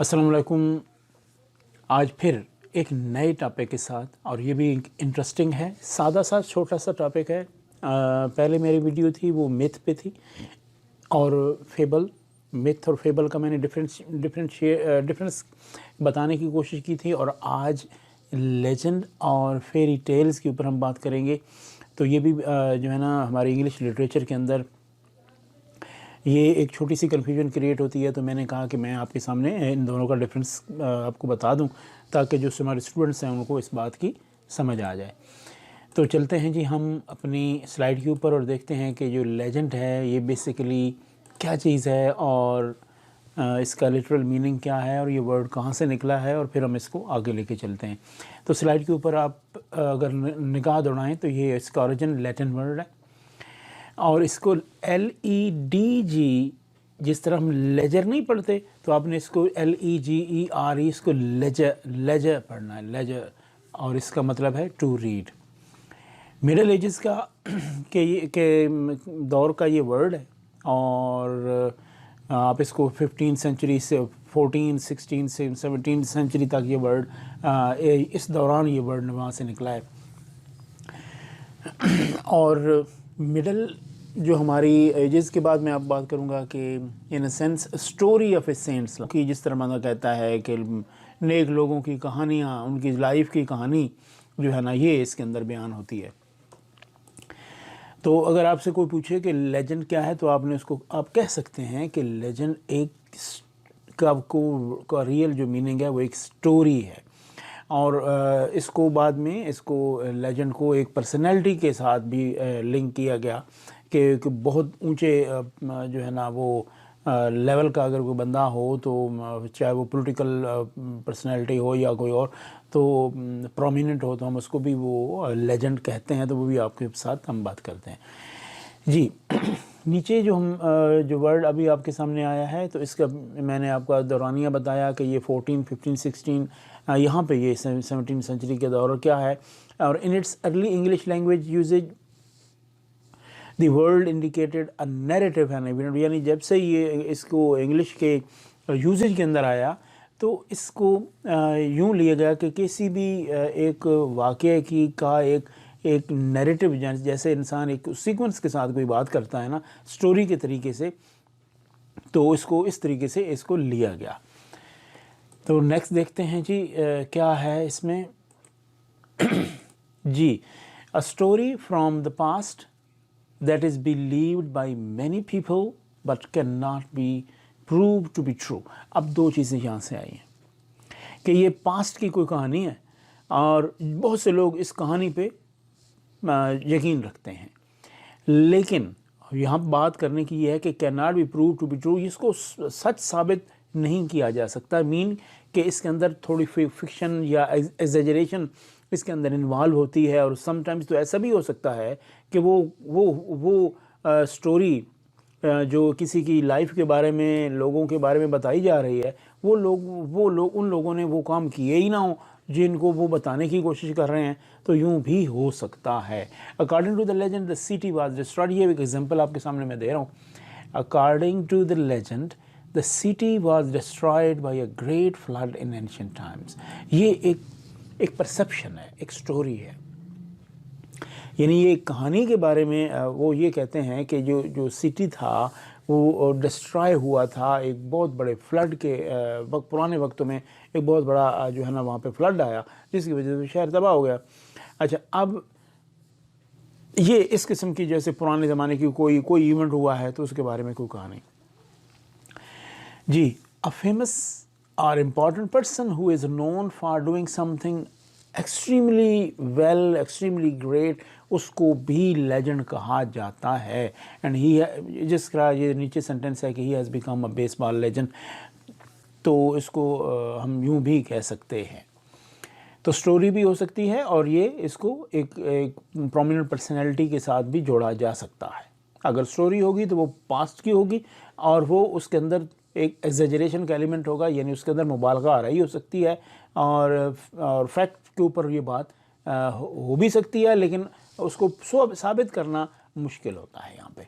अस्सलाम वालेकुम। आज फिर एक नए टॉपिक के साथ, और ये भी इंटरेस्टिंग है। सादा सा छोटा सा टॉपिक है। पहले मेरी वीडियो थी वो मिथ पे थी और फेबल। मिथ और फेबल का मैंने डिफरेंस बताने की कोशिश की थी, और आज लेजेंड और फेरी टेल्स के ऊपर हम बात करेंगे। तो ये भी जो है ना, हमारे इंग्लिश लिटरेचर के अंदर ये एक छोटी सी कन्फ्यूजन क्रिएट होती है। तो मैंने कहा कि मैं आपके सामने इन दोनों का डिफरेंस आपको बता दूं, ताकि जो हमारे स्टूडेंट्स हैं उनको इस बात की समझ आ जाए। तो चलते हैं जी हम अपनी स्लाइड के ऊपर और देखते हैं कि जो लेजेंड है ये बेसिकली क्या चीज़ है, और इसका लिटरल मीनिंग क्या है, और ये वर्ड कहाँ से निकला है, और फिर हम इसको आगे लेके चलते हैं। तो स्लाइड के ऊपर आप अगर निगाह दौड़ाएँ तो ये इसका ओरिजिन लैटिन वर्ड है, और इसको LEDG, जिस तरह हम लेजर नहीं पढ़ते तो आपने इसको LEGER, इसको लेजर पढ़ना है, लेजर। और इसका मतलब है टू रीड। मिडल एजेस का के दौर का ये वर्ड है, और आप इसको 15 सेंचुरी से 14, 16 से 17 सेंचुरी तक ये वर्ड इस दौरान ये वर्ड वहाँ से निकला है। और मिडल जो हमारी एजेस के बाद मैं आप बात करूँगा कि in a sense story of a saints, कि जिस तरह माना कहता है कि नेक लोगों की कहानियाँ, उनकी लाइफ की कहानी जो है ना, ये इसके अंदर बयान होती है। तो अगर आपसे कोई पूछे कि लेजेंड क्या है, तो आपने उसको आप कह सकते हैं कि लेजेंड एक का रियल जो मीनिंग है वो एक स्टोरी है। और इसको बाद में इसको लेजेंड को एक पर्सनैलिटी के साथ भी लिंक किया गया कि बहुत ऊंचे जो है ना वो लेवल का अगर कोई बंदा हो, तो चाहे वो पॉलिटिकल पर्सनैलिटी हो या कोई और, तो प्रोमिनेंट हो, तो हम उसको भी वो लेजेंड कहते हैं। तो वो भी आपके साथ हम बात करते हैं जी। नीचे जो हम जो वर्ड अभी आपके सामने आया है, तो इसका मैंने आपका दौरानिया बताया कि ये 14, 15, 16 यहाँ पे ये 17 सेंचुरी के दौर क्या है। और in its early English language uses the world indicated a narrative है, यानी जब से ये इसको इंग्लिश के यूजेज के अंदर आया, तो इसको यूँ लिया गया कि किसी भी एक वाक़े की का एक नैरेटिव, जैसे इंसान एक सीक्वेंस के साथ कोई बात करता है ना, स्टोरी के तरीके से, तो इसको इस तरीके से इसको लिया गया। तो नेक्स्ट देखते हैं जी क्या है इसमें। जी, a story from the past that is believed by many people but can not be prove to be true. अब दो चीज़ें यहाँ से आई हैं कि ये पास्ट की कोई कहानी है, और बहुत से लोग इस कहानी पे यकीन रखते हैं, लेकिन यहाँ बात करने की ये है कि can not be prove to be true, इसको सच साबित नहीं किया जा सकता। मीन कि इसके अंदर थोड़ी फिक्शन या एग्जेजरेशन इसके अंदर इन्वॉल्व होती है। और समटाइम्स तो ऐसा भी हो सकता है कि वो स्टोरी जो किसी की लाइफ के बारे में, लोगों के बारे में बताई जा रही है, वो लोग उन लोगों ने वो काम किए ही ना हो जिनको वो बताने की कोशिश कर रहे हैं। तो यूँ भी हो सकता है। According to the legend the city was destroyed. ये एक एग्जांपल आपके सामने मैं दे रहा हूँ। According to the legend the city was destroyed by a great flood in ancient times. ये एक परसेप्शन है, एक स्टोरी है, यानी ये कहानी के बारे में वो ये कहते हैं कि जो सिटी था वो डिस्ट्रॉय हुआ था एक बहुत बड़े फ्लड के पुराने वक्तों में। एक बहुत बड़ा जो है ना वहाँ पे फ्लड आया, जिसकी वजह से शहर तबाह हो गया। अच्छा, अब ये इस किस्म की जैसे पुराने ज़माने की कोई इवेंट हुआ है, तो उसके बारे में कोई कहानी जी। अ फेमस और important person who is known for doing something extremely well, extremely great, उसको भी लेजेंड कहा जाता है। एंड ही, जिस तरह ये नीचे सेंटेंस है कि he has become a baseball legend, तो इसको हम यूँ भी कह सकते हैं। तो स्टोरी भी हो सकती है, और ये इसको एक प्रोमिनेंट पर्सनैलिटी के साथ भी जोड़ा जा सकता है। अगर स्टोरी होगी तो वो पास्ट की होगी, और वो उसके अंदर एक एग्जेजरेशन का एलिमेंट होगा, यानी उसके अंदर मुबालगा आ रही हो सकती है, और फैक्ट के ऊपर ये बात हो भी सकती है, लेकिन उसको साबित करना मुश्किल होता है यहाँ पे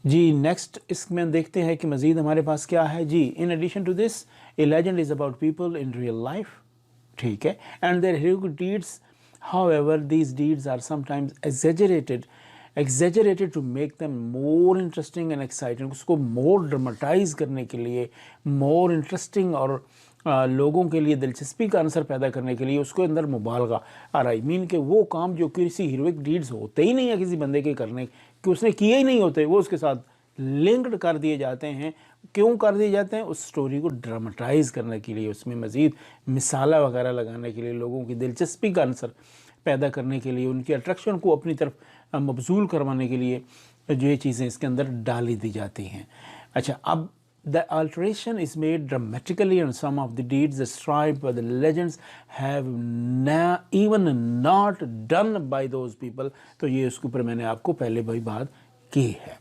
जी। नेक्स्ट इसमें देखते हैं कि मज़ीद हमारे पास क्या है जी। In addition to this A legend is about people in real life, ٹھیک ہے, and their heroic deeds. However, these deeds are sometimes exaggerated to make them more interesting and exciting. اس کو more dramatize کرنے کے لیے, more interesting اور لوگوں کے لیے دلچسپی کا عنصر پیدا کرنے کے لیے اس کو اندر مبالغہ آ رہا ہے. مین کہ وہ کام جو کسی ہیروئک ڈیڈز ہوتے ہی نہیں ہیں کسی بندے کے کرنے کہ اس نے کیے ہی نہیں ہوتے, وہ اس کے ساتھ لنکڈ کر دیے جاتے ہیں. کیوں کر دیے جاتے ہیں؟ اس سٹوری کو ڈراماٹائز کرنے کے لیے, اس میں مزید مثالہ وغیرہ لگانے کے لیے, لوگوں کی دلچسپی کا عنصر پیدا کرنے کے لیے, ان کی اٹریکشن کو اپنی طرف مبذول کروانے کے لیے جو یہ چیزیں اس کے اندر ڈالی دی جاتی ہیں. اچھا, اب the alteration is made dramatically and some of the deeds described by the legends have even not done by those people. تو یہ اس کے اوپر میں نے آپ کو پہلے بھائی بات کی ہے.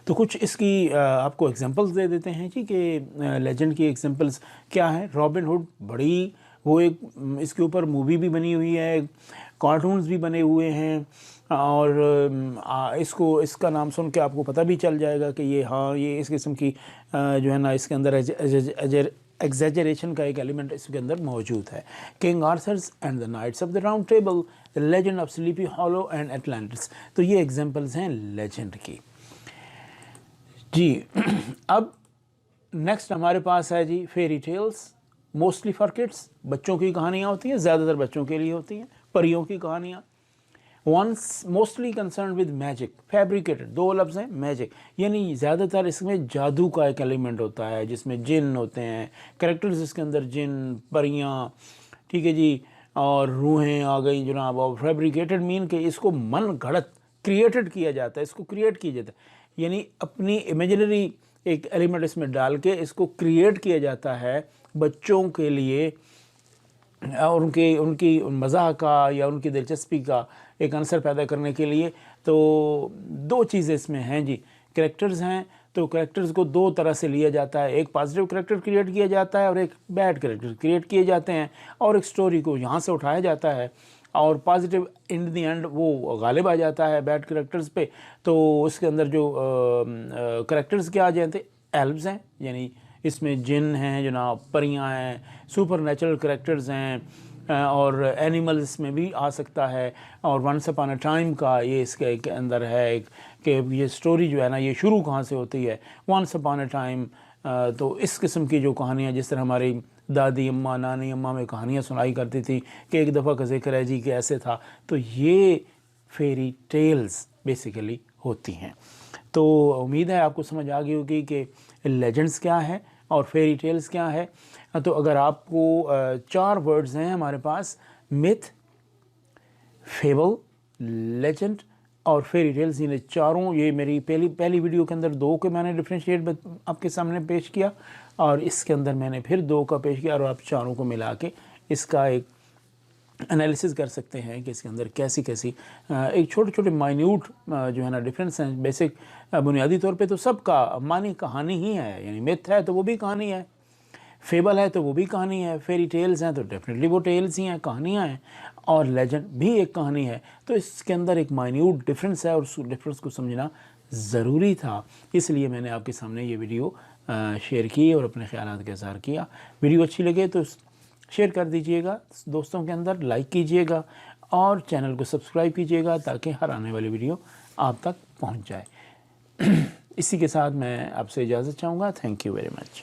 تو کچھ اس کی آپ کو ایگزامپلس دے دیتے ہیں جی کہ لیجنڈ کی ایگزامپلس کیا ہیں. رابن ہوڈ بڑی وہ ایک اس کے اوپر مووی بھی بنی ہوئی ہے, کارٹونز بھی بنے ہوئے ہیں, اور اس کا نام سن کے آپ کو پتہ بھی چل جائے گا کہ یہ ہاں یہ اس قسم کی جو ہے نا اس کے اندر ایگزیجریشن کا ایک ایلیمنٹ اس کے اندر موجود ہے. King Arthur's and the knights of the round table, the legend of Sleepy Hollow and Atlantis. تو یہ ایگزامپلز ہیں لیجنڈ کی. جی اب نیکسٹ ہمارے پاس ہے جی fairy tales, mostly for kids, بچوں کی کہانیاں ہوتی ہیں, زیادہ تر بچوں کے لیے ہوتی ہیں, پریوں کی کہانیاں. once mostly concerned with magic, fabricated, دو لفظ ہیں میجک, یعنی زیادہ تر اس میں جادو کا ایک ایلیمنٹ ہوتا ہے جس میں جن ہوتے ہیں, کریکٹرز اس کے اندر جن, پریاں, ٹھیک ہے جی, اور روحیں آ گئی جناب. اور فیبریکیٹڈ مین کہ اس کو من گھڑت کریٹڈ کیا جاتا ہے, اس کو کریٹ کیا جاتا ہے, یعنی اپنی امیجنری ایک ایلیمنٹ اس میں ڈال کے اس کو کریٹ کیا جاتا ہے بچوں کے لیے, اور ان کی مزاح کا یا ان کی دلچسپی کا ایک عنصر پیدا کرنے کے لیے. تو دو چیزیں اس میں ہیں جی. کریکٹرز ہیں تو کریکٹرز کو دو طرح سے لیا جاتا ہے, ایک پازیٹیو کریکٹر کریٹ کیا جاتا ہے اور ایک بیڈ کریکٹر کریٹ کیے جاتے ہیں, اور ایک سٹوری کو یہاں سے اٹھایا جاتا ہے اور پازیٹیو ان دی اینڈ وہ غالب آ جاتا ہے بیڈ کریکٹرز پہ. تو اس کے اندر جو کریکٹرز کیا آ جاتے ہیں, ایلبز ہیں, یعنی اس میں جن ہیں جناب, پریاں ہیں, سپر نیچرل کریکٹرز ہیں, اور اینیملز میں بھی آ سکتا ہے. اور ونس اپان اے ٹائم کا یہ اس کے اندر ہے ایک کہ یہ سٹوری جو ہے نا یہ شروع کہاں سے ہوتی ہے, ونس اپان اے ٹائم. تو اس قسم کی جو کہانیاں جس طرح ہماری دادی اماں نانی اماں میں کہانیاں سنائی کرتی تھی کہ ایک دفعہ کا ذکر ہے جی کہ ایسے تھا, تو یہ فیری ٹیلز بیسیکلی ہوتی ہیں. تو امید ہے آپ کو سمجھ آ گئی ہوگی کہ لیجنڈز کیا ہے اور فیری ٹیلز کیا ہے. تو اگر آپ کو 4 ورڈز ہیں ہمارے پاس, میتھ, فیبل, لیجنڈ اور فیری ٹیلز, یہ چاروں, یہ میری پہلی ویڈیو کے اندر 2 کے میں نے ڈفرینشیٹ آپ کے سامنے پیش کیا, اور اس کے اندر میں نے پھر 2 کا پیش کیا, اور آپ چاروں کو ملا کے اس کا ایک انالیسز کر سکتے ہیں کہ اس کے اندر کیسی ایک چھوٹے مائنیوٹ جو ہے نا ڈفرینس ہیں. بیسک بنیادی طور پہ تو سب کا معنی کہانی ہی ہے, یعنی میتھ ہے تو وہ بھی کہانی ہے, فیبل ہے تو وہ بھی کہانی ہے, فیری ٹیلز ہیں تو ڈیفینیٹلی وہ ٹیلز ہی ہیں, کہانیاں ہیں, اور لیجنڈ بھی ایک کہانی ہے. تو اس کے اندر ایک مائنیوٹ ڈفرینس ہے اور اس ڈفرینس کو سمجھنا ضروری تھا, اس لیے میں نے آپ کے سامنے یہ ویڈیو شیئر کی اور اپنے خیالات کا اظہار کیا. ویڈیو اچھی لگے تو شیئر کر دیجئے گا دوستوں کے اندر, لائک کیجئے گا اور چینل کو سبسکرائب کیجئے گا تاکہ ہر آنے والی ویڈیو آپ تک پہنچ جائے. اسی کے ساتھ میں آپ سے اجازت چاہوں گا. Thank you very much.